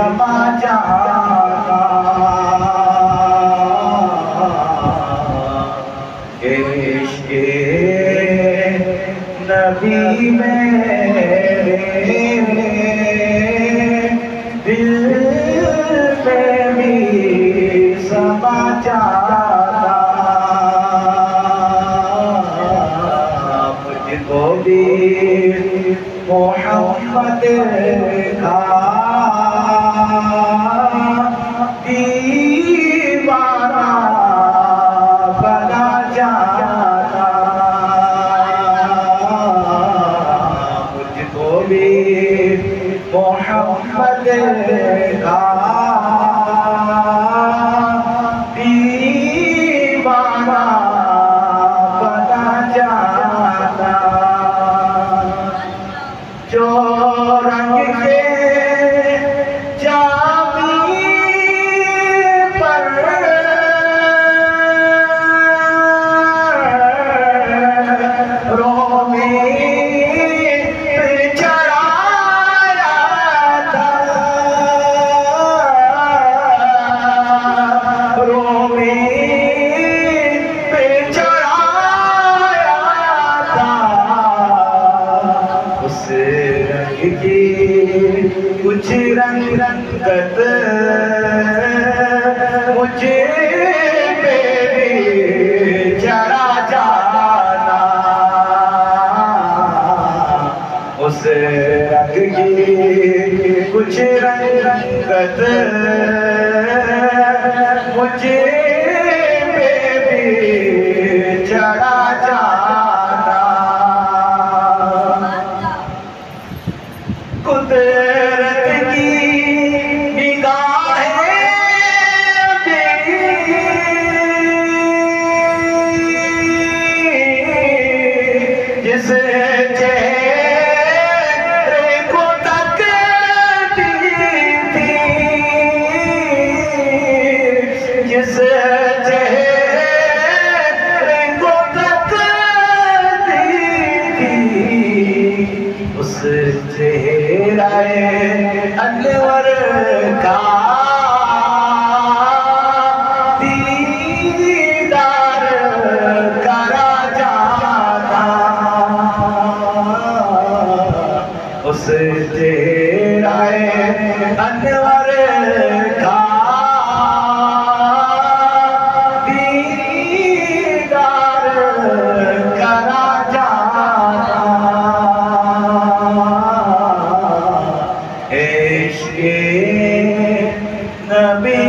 समा जाता, इश्क़े नबी मेरे दिल में भी समा जाता, मुझको भी मोहम्मद का दीवाना बना जाता, मुझको भी मोहम्मद का दीवाना बना जाता। जो रंग के जामी पर रोमी पे चढ़ाया था, रोमी पे चढ़ाया था, उस रंग की कुछ रंगत मुझे पे भी चढ़ा जाना, उस रंग की कुछ रंगत मुझे पे भी चढ़ा जाना। कुदरत की निगाहें जिस चेहरे को तकती थी, जिस चेहरे को तकती थी, उस चेहरे अनवर का दीदार करा जाता, उस चेहरे अनवर का दीदार करा जाता। इश्क़े नबी